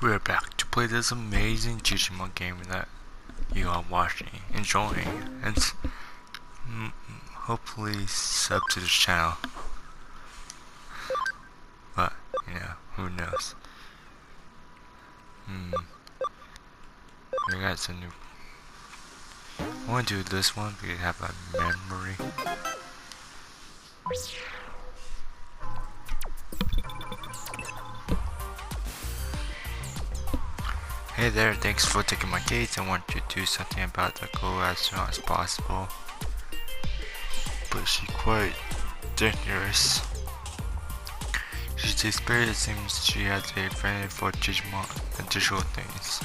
We're back to play this amazing Digimon game that you are watching, enjoying, and hopefully sub to this channel. But, who knows. I got some new... I want to do this one because I have a memory. Hey there, thanks for taking my case. I want to do something about the goal as soon as possible. But she's quite dangerous. She's a spirit. It seems she has a affinity for Digimon and digital things.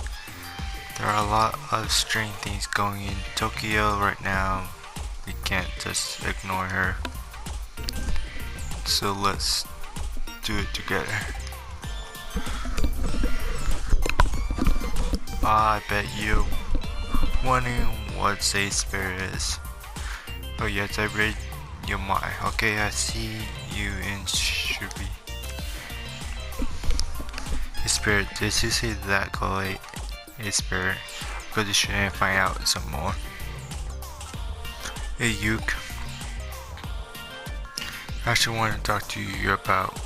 There are a lot of strange things going in Tokyo right now. We can't just ignore her. So let's do it together. I bet you wondering what a spirit is. Oh yes, I read your mind. Okay, I see you in Shubi. A spirit, did you see that call a spirit? Because you shouldn't find out some more. Hey Yuke. I actually want to talk to you about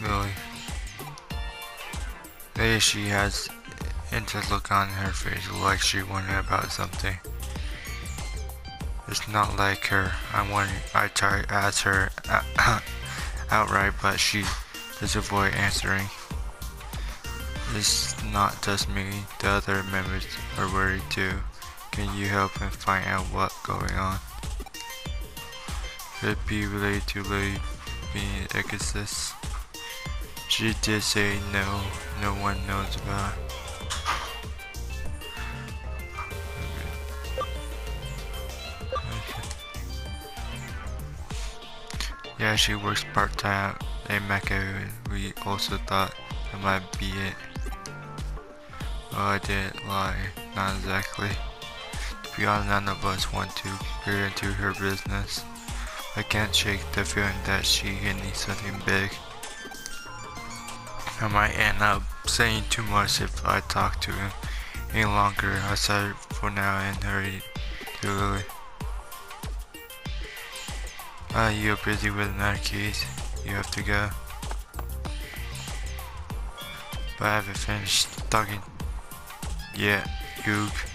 Lily. Maybe she has intense look on her face, like she wondered about something. It's not like her. I tried to ask her outright, but she just avoid answering. It's not just me. The other members are worried too. Can you help and find out what's going on? Could it be related to Lily being an exorcist? She did say no. No one knows about it. Yeah, she works part-time at Mecca. We also thought that might be it. Oh, I didn't lie. Not exactly. To be honest, none of us want to get into her business. I can't shake the feeling that she needs something big. I might end up saying too much if I talk to him any longer. I said for now and hurry to Lily. You're busy with another case. You have to go. But I haven't finished talking yet, Yuke.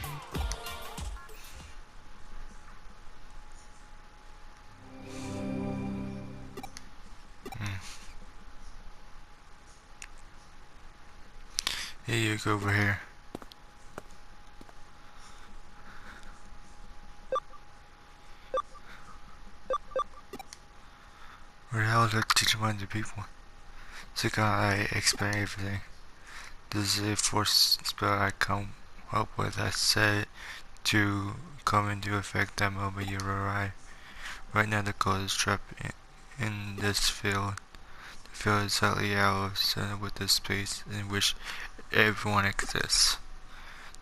Hey, Yuke, over here. Where the hell is the Digimon to people? So I explain everything. This is a force spell I come up with. I said to come into effect the moment you arrive. Right now the code is trapped in this field. The field is slightly out of center with the space in which everyone exists.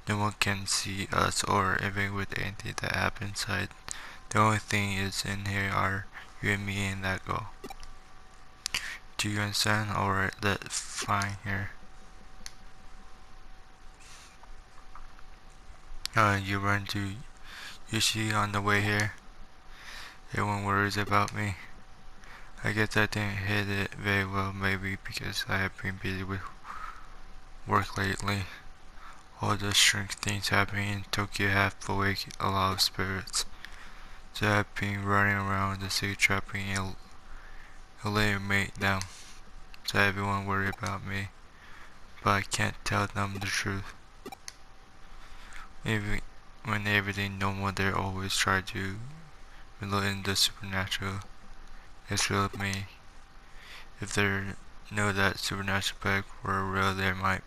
No one can see us or even with anything that happens inside. The only thing is in here are you and me and that goal. Do you understand? Alright, that's fine here. You run to Yushi on the way here. Everyone worries about me. I guess I didn't hit it very well, maybe because I have been busy with work lately. All the strange things happening in Tokyo have awake a lot of spirits. So I've been running around the city trapping eliminate them. So everyone worry about me, but I can't tell them the truth. Even when everything normal, they always try to look in the supernatural. It's real to me. If they know that supernatural back were real, they might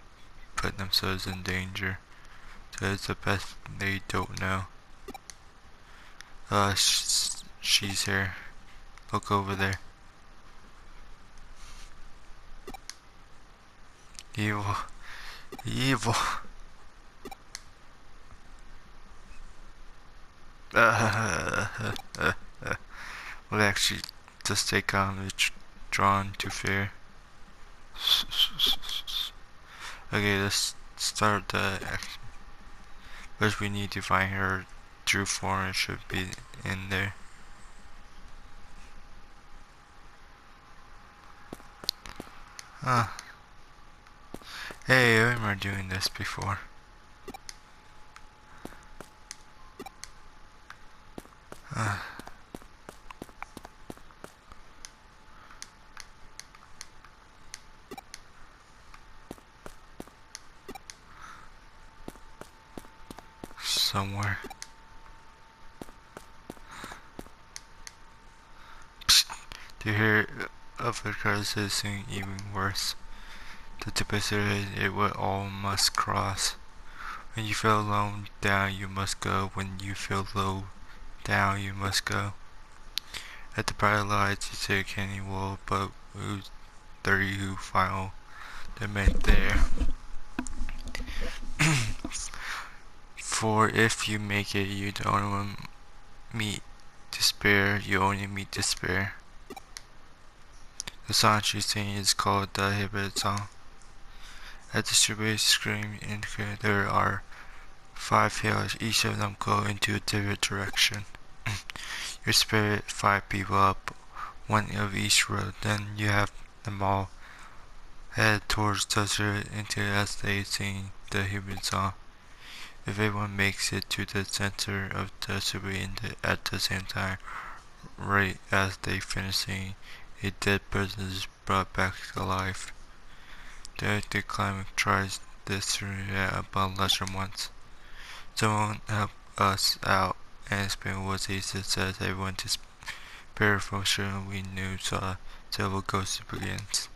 put themselves in danger. So it's the best they don't know. She's here. Look over there. Evil. Evil. Well, actually, just stay calm. It's drawn to fear. Okay, let's start the action. First we need to find her true form. It should be in there. Ah. Hey, I remember doing this before. Ah. Somewhere. Psst. To hear of the cars is even worse. The typicity it would all must cross. When you feel low down, you must go. When you feel low down, you must go. At the bright lights, you say Kenny will, but who's 30 who final the met there. For if you make it, you don't meet despair, you only meet despair. The song she's singing is called the Hybrid Song. At the strawberry scream indicate there are 5 hills, each of them go into a different direction. Your spirit 5 people up, one of each road, then you have them all head towards desert until as they sing the Hybrid Song. If everyone makes it to the center of the strawberry at the same time, right as they finish singing, a dead person is brought back to life. The climate tries this about lesson once. Someone help us out and explain what Jesus says everyone to spare from sure we knew saw several ghosts begins.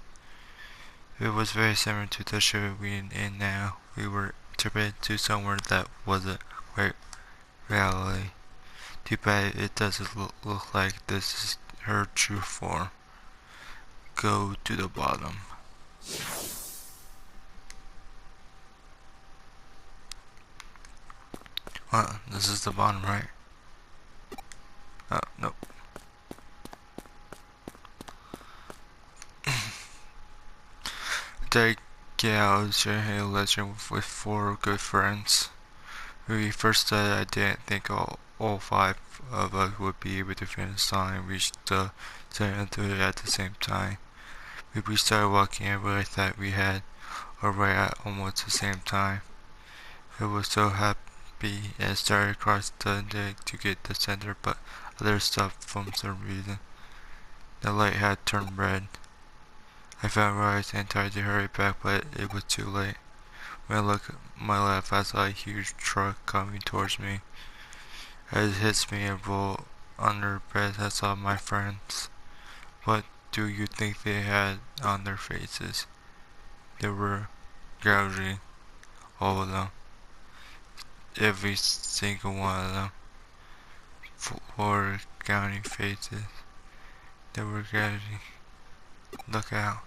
It was very similar to the show we in now. We were interpreted to somewhere that wasn't quite reality. Too bad it doesn't look like this is her true form. Go to the bottom. Well, this is the bottom, right? Oh, nope. They get out of a legend with 4 good friends. When we first started, I didn't think all 5 of us would be able to finish the line and reach the center at the same time. We started walking and realized that we had arrived at almost the same time. I was so happy and started across the deck to get the center, but other stuff for some reason. The light had turned red. I felt right and tried to hurry back, but it was too late. When I looked at my left, I saw a huge truck coming towards me. As it hits me and rolled under bed, I saw my friends. What do you think they had on their faces? They were gouging, all of them. Every single one of them. 4 gouging faces. They were gouging. Look out.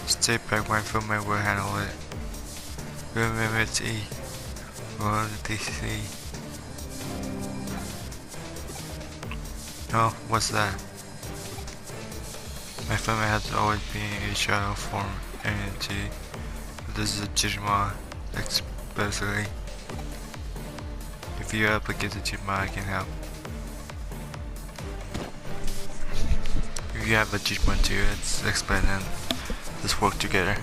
Stay back, my filmmaker will handle it. Remember to eat. What did they see? Oh, what's that? My family has always been a shadow form entity. But this is a Digimon, especially. If you ever get a Digimon, I can help. If you have a Digimon too, let's explain and let's work together.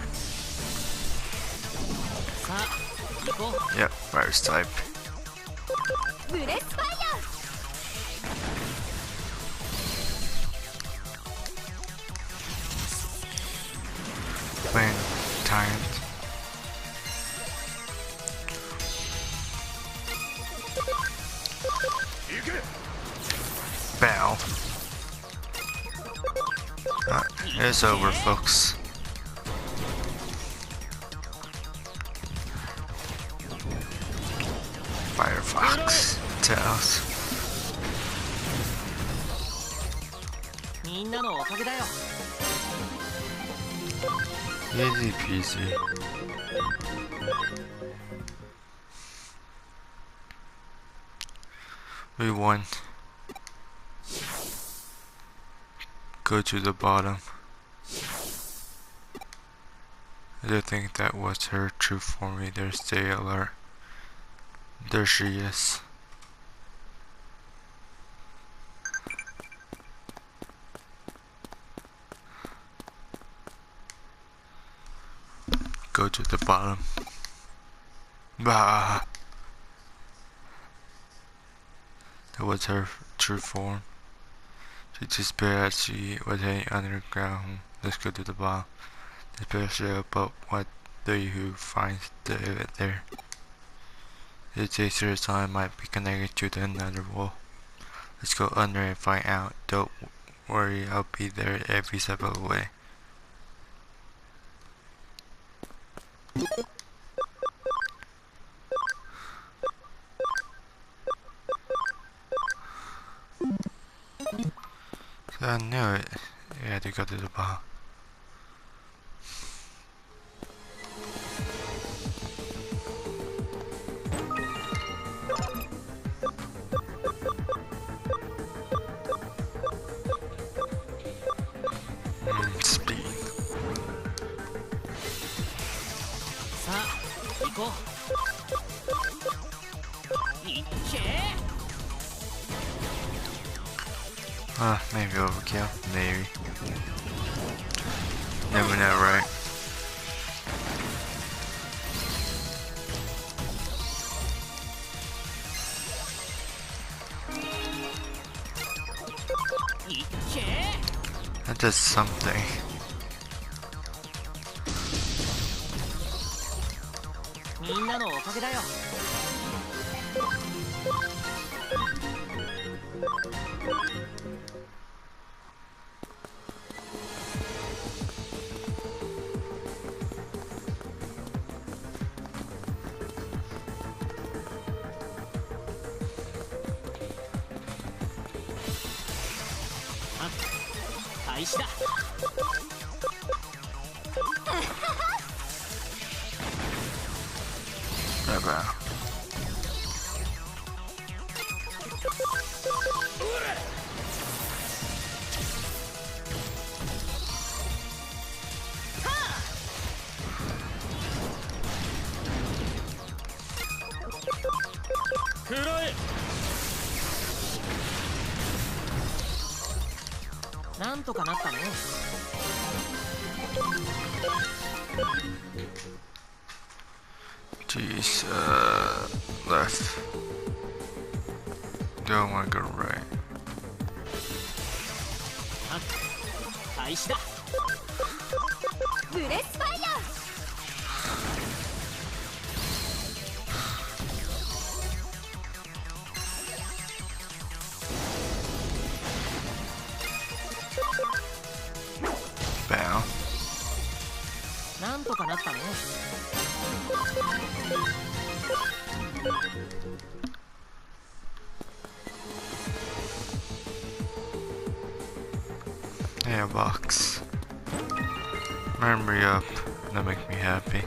Yep, virus type. Playing timed. Bow. It's over, folks. Firefox tells. Easy peasy. We won. Go to the bottom. I do think that was her true form. Either stay alert. There she is. Go to the bottom. Bah! That was her true form. She disappeared as she was heading underground. Let's go to the bottom. Especially about what do you find there? The taster sign might be connected to the another wall. Let's go under and find out. Don't worry, I'll be there every step of the way. So I knew it. You had to go to the bottom. Speed. Maybe overkill. Maybe. Never know, right? That does something. Never. Jeez, left. Don't want to go right. Bow. Yeah, box. Memory up. That make me happy.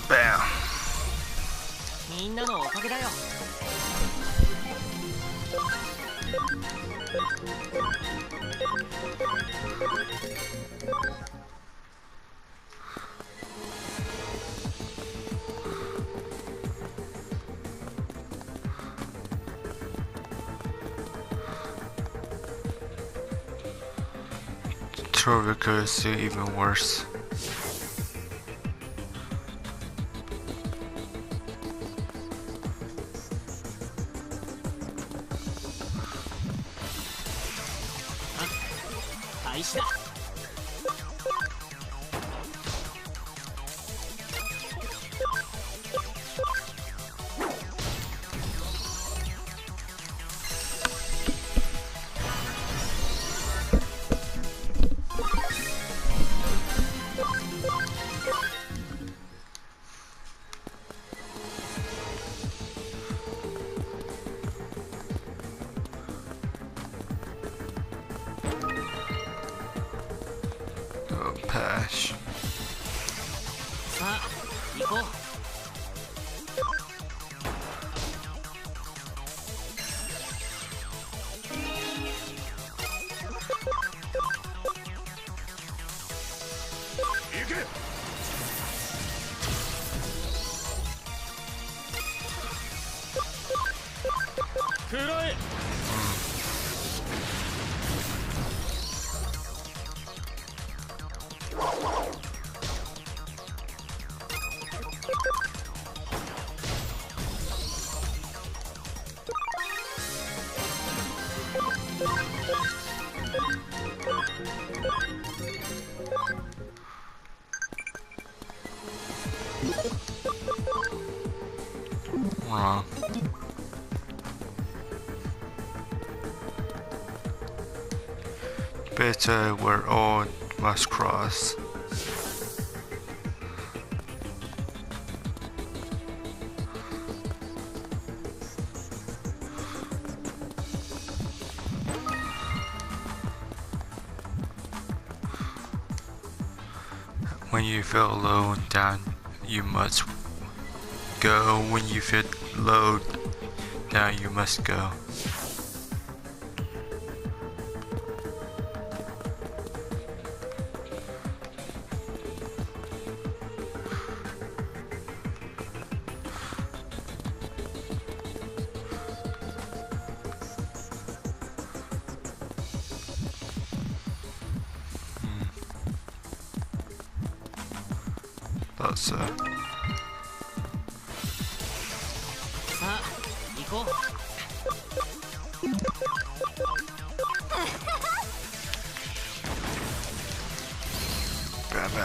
Bam. Trophy could do even worse. 行こう。行け。食らえ。Wrong. Better we're all must cross. When you feel low and down, you must go. When you feel low down, you must go. Thought so. さあ、行こう。Bow bow.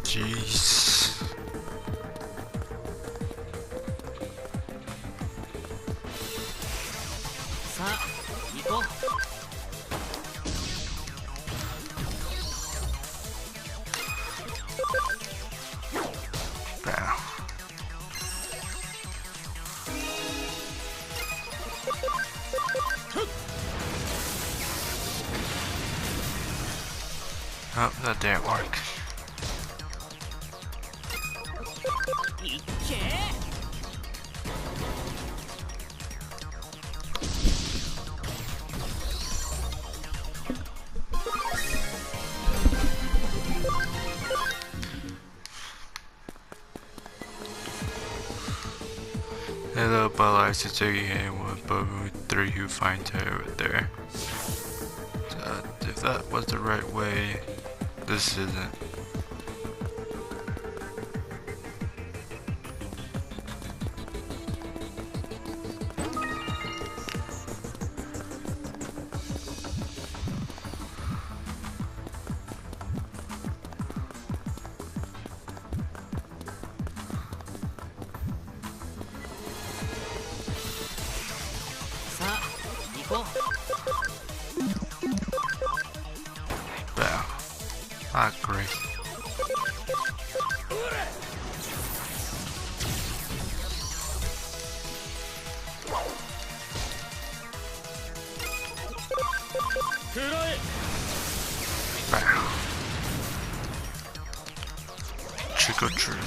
Jeez. Bow. Oh, that didn't work. Hello, but I like to take you in one but three who find her over there. If that was the right way, this isn't. Wow. Ah, great. Wow. Trick or treat.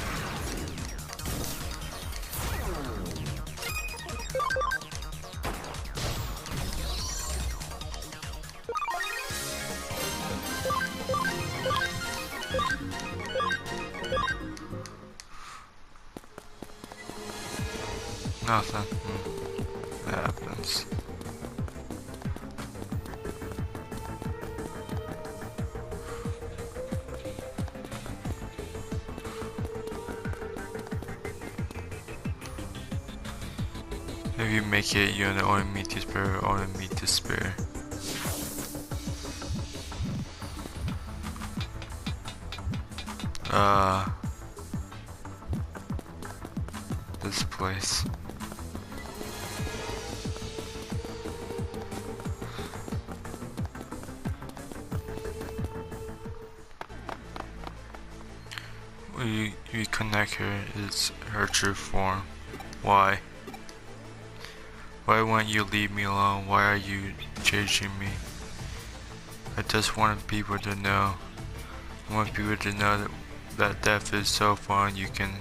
Nothing. That happens. If you make it, you only meet the spirit, only meet the spirit. this place. We connect her is her true form. Why? Why won't you leave me alone? Why are you chasing me? I just want people to know. I want people to know that death is so fun. You can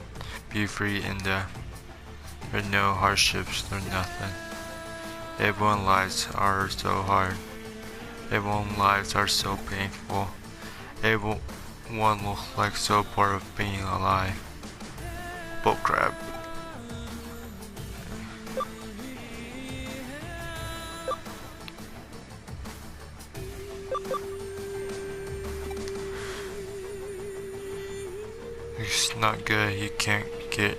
be free in death. There's no hardships, there's nothing. Everyone's lives are so hard. Everyone's lives are so painful. Everyone looks like so part of being alive. Bullcrap. It's not good, you can't get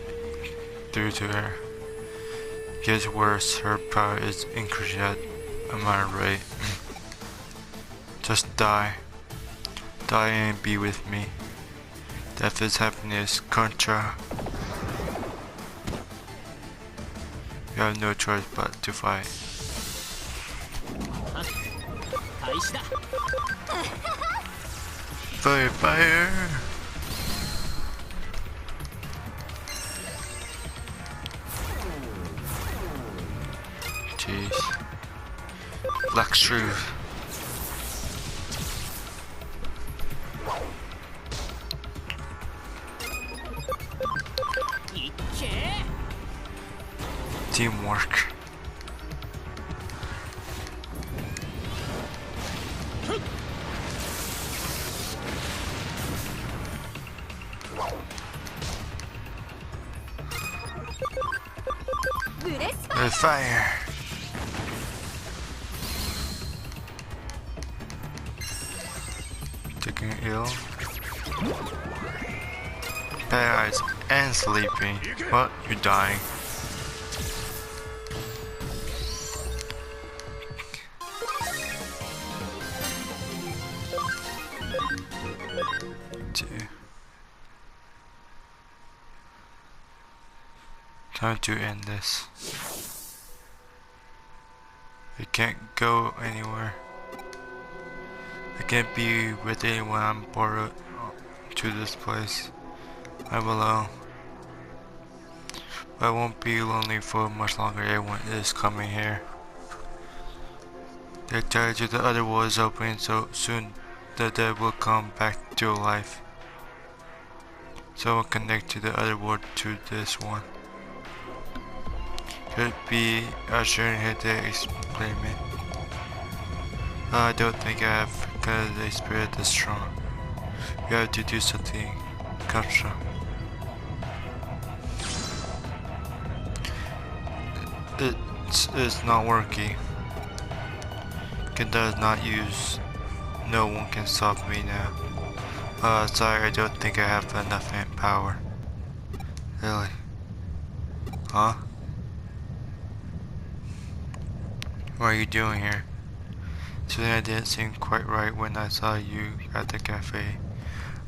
through to her. Gets worse, her power is increasing at a minor rate. Just die. Die and be with me. Death is happiness, contra. You have no choice but to fight. Fire, fire! Jeez. Black Sleuth. Teamwork. The fire. Taking ill. Paralyzed and sleeping. What? You're dying. Time to end this. I can't go anywhere. I can't be with anyone. I'm bored to this place. I'm alone. But I won't be lonely for much longer. Everyone is coming here. The door to the other world is opening, so soon the dead will come back to life. So I'll connect to the other world to this one. Could be Usher hit the experiment. I don't think I have, because the spirit is strong. You have to do something contra. It's not working. It does not use. No one can stop me now. Sorry, I don't think I have enough power. Really? Huh? What are you doing here? Something I didn't seem quite right when I saw you at the cafe.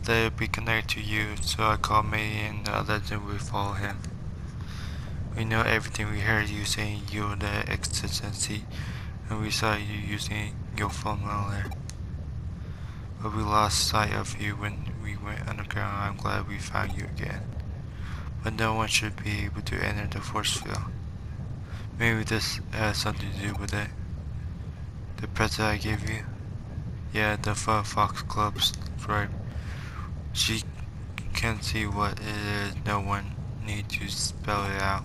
Let it be connected to you, so I called May and the legend will follow him. We know everything. We heard you saying you're the exigency, and we saw you using your formula. But we lost sight of you when we went underground. I'm glad we found you again. But no one should be able to enter the force field. Maybe this has something to do with it. The present I gave you? Yeah, the Fox Club's right. She can see what it is. No one need to spell it out.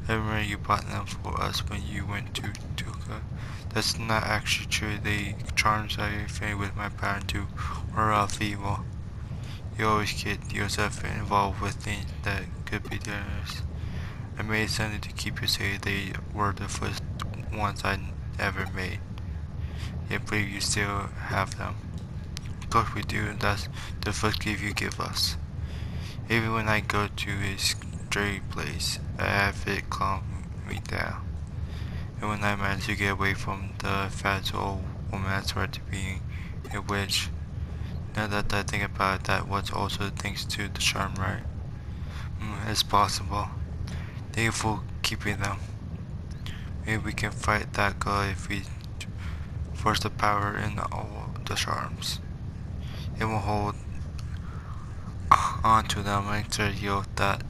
I remember you bought them for us when you went to Tuka. That's not actually true. They charms I think with my power to or off evil. You always get yourself involved with things that could be dangerous. I made something to keep you safe. They were the first ones I ever made. I believe you still have them. Of course we do. That's the first gift you give us. Even when I go to a stray place, I have it calm me down. And when I manage to get away from the fat old woman, I swear to being a witch. Now that I think about it, that was also thanks to the charm, right? It's possible. Thank you for keeping them. Maybe we can fight that guy if we force the power in all the charms. It will hold onto them until you that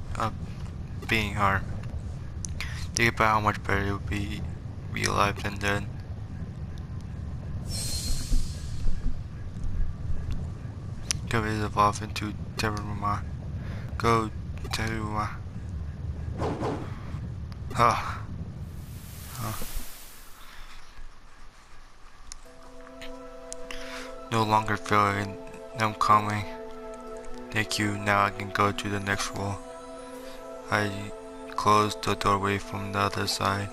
being hard. Think about how much better it would be alive than dead. Go evolve into Teruma. Go Teruma. Huh. No longer feeling them coming. Thank you, now I can go to the next wall. I closed the doorway from the other side.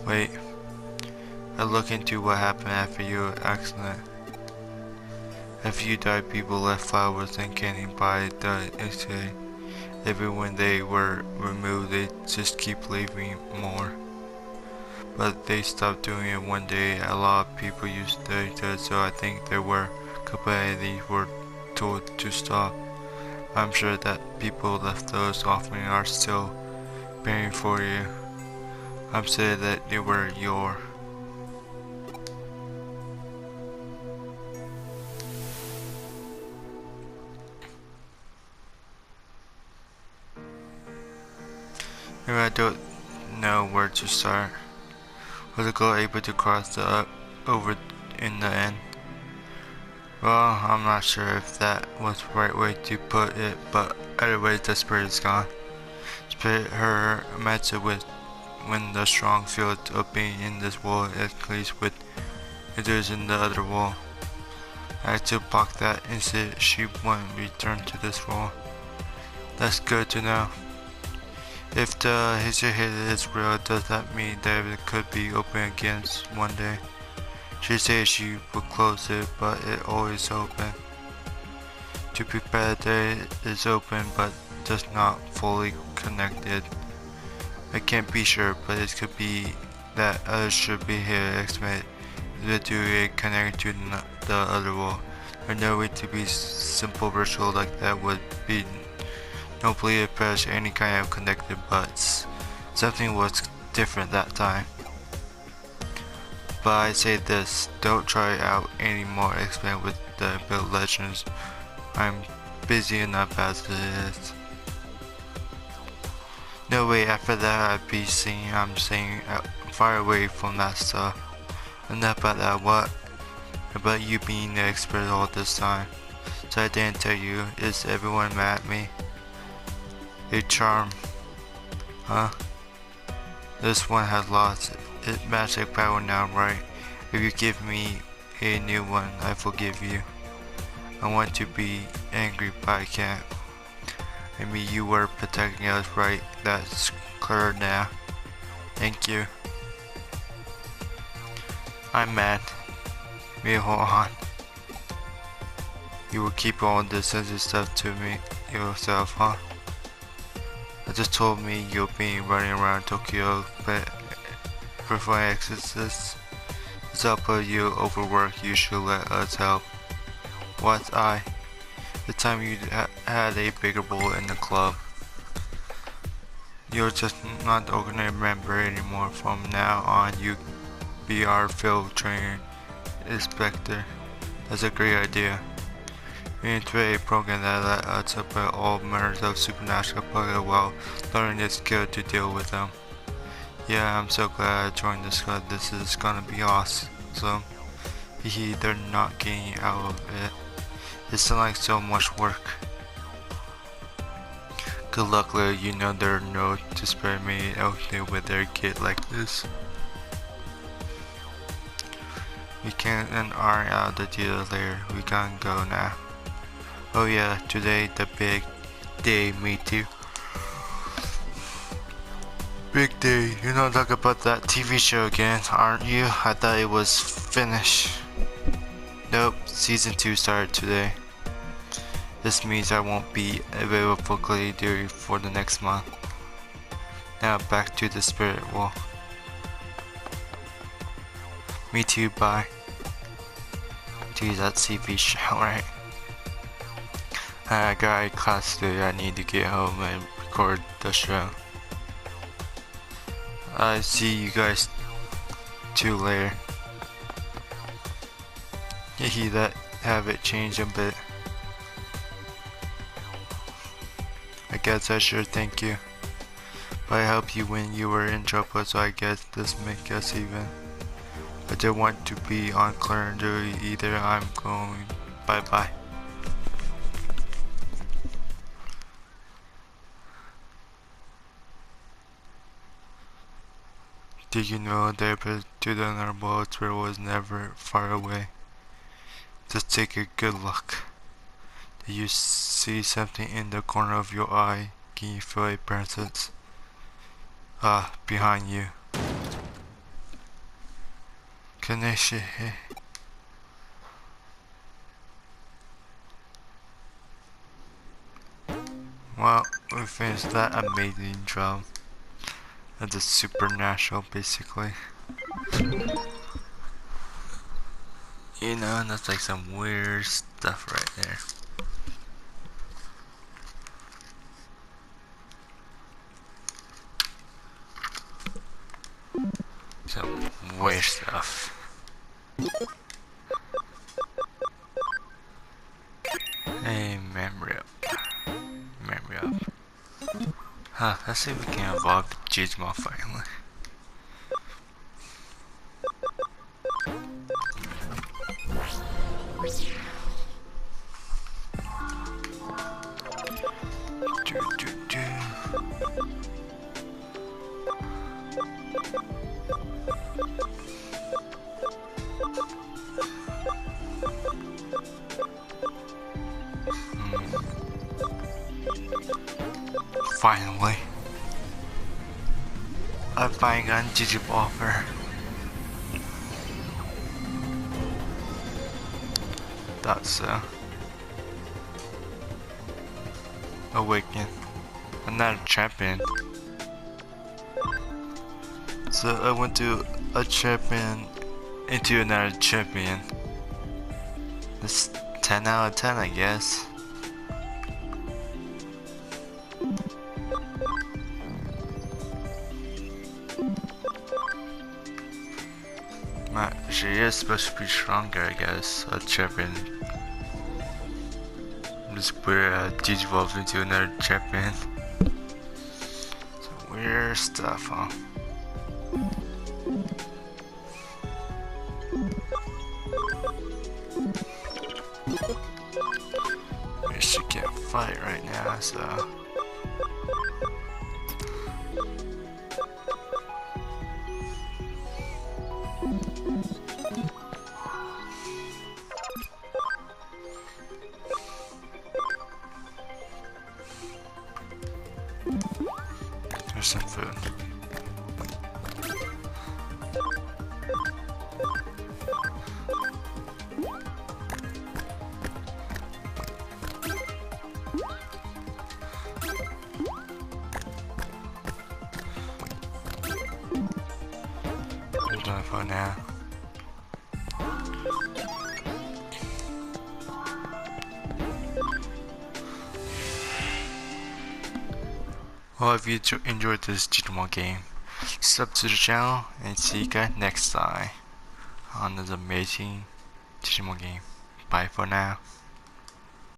Wait. I look into what happened after your accident. After you died, people left flowers and candy by the exit. Even when they were removed, they just keep leaving more. But they stopped doing it one day. A lot of people used it, so I think there were companies were told to stop. I'm sure that people left those offerings are still bearing for you. I'm saying that they were your. Maybe I don't know where to start. Was the girl able to cross the over in the end? Well, I'm not sure if that was the right way to put it, but either way, the spirit is gone. Spirit her matched with when the strong field of being in this wall escalates with it is in the other wall. I had to block that instead she won't return to this wall. That's good to know. If the history hit is real, does that mean that it could be open again one day? She said she would close it, but it always open. To be bad, that it is open, but just not fully connected. I can't be sure, but it could be that others should be here. Expect to it connected to the other wall. There's no way to be simple ritual like that would be. Nobly impressed any kind of connected butts. Something was different that time. But I say this, don't try out any more expand with the build legends. I'm busy enough as it is. No way, after that I'd be seeing I'm staying far away from that stuff. Enough about that, what? About you being the expert all this time. So I didn't tell you, is everyone mad at me? A charm. Huh? This one has lost its magic power now, right? If you give me a new one, I forgive you. I want to be angry, but I can't. I mean, you were protecting us, right? That's clear now. Thank you. I'm mad. Me, hold on. You will keep all this sensitive stuff to me yourself, huh? I just told me you'll be running around Tokyo, but before I exit this, it's up for you overwork. You should let us help. What the time you had a bigger role in the club. You're just not the ordinary member anymore. From now on, you be our field training inspector. That's a great idea. We enter a program that let us about all murders of supernatural Pokemon while learning the skill to deal with them. Yeah, I'm so glad I joined this club. This is gonna be awesome. Hehe, they're not getting out of it. It's like so much work. Good luck, Lily. You know there are no to spare me out there with their kid like this. We can't and aren't out the deal later. We can go now. Oh yeah, today the big day, me too. Big day, you're not talking about that TV show again, aren't you? I thought it was finished. Nope, season 2 started today. This means I won't be available for Glady Duty for the next month. Now back to the spirit wall. Me too, bye. Geez, that TV show, right? I got a class today. I need to get home and record the show. I see you guys too later. He that have it change a bit. I guess I should thank you. But I helped you when you were in trouble, so I guess this make us even. I don't want to be unclear either. I'm going bye bye. Did you know that to the normal trail was never far away? Just take a good look. Do you see something in the corner of your eye? Can you feel a presence? Behind you. Connection. Well, we finished that amazing job. That's supernatural, basically. You know, that's like some weird stuff right there. Some weird stuff. Hey, memory up. Memory up. Let's see if we can evolve the Digimon finally. Finally, I finally got Digiboffer. Thought so. Awaken. I'm not a champion. So I went to a champion into another champion. It's 10 out of 10, I guess. She is supposed to be stronger, I guess. A champion. Just put Digivolve into another champion. Some weird stuff, huh? She can't fight right now, so. There's some food. We're done for now. Well, if you enjoyed this Digimon game, sub to the channel and see you guys next time on this amazing Digimon game. Bye for now.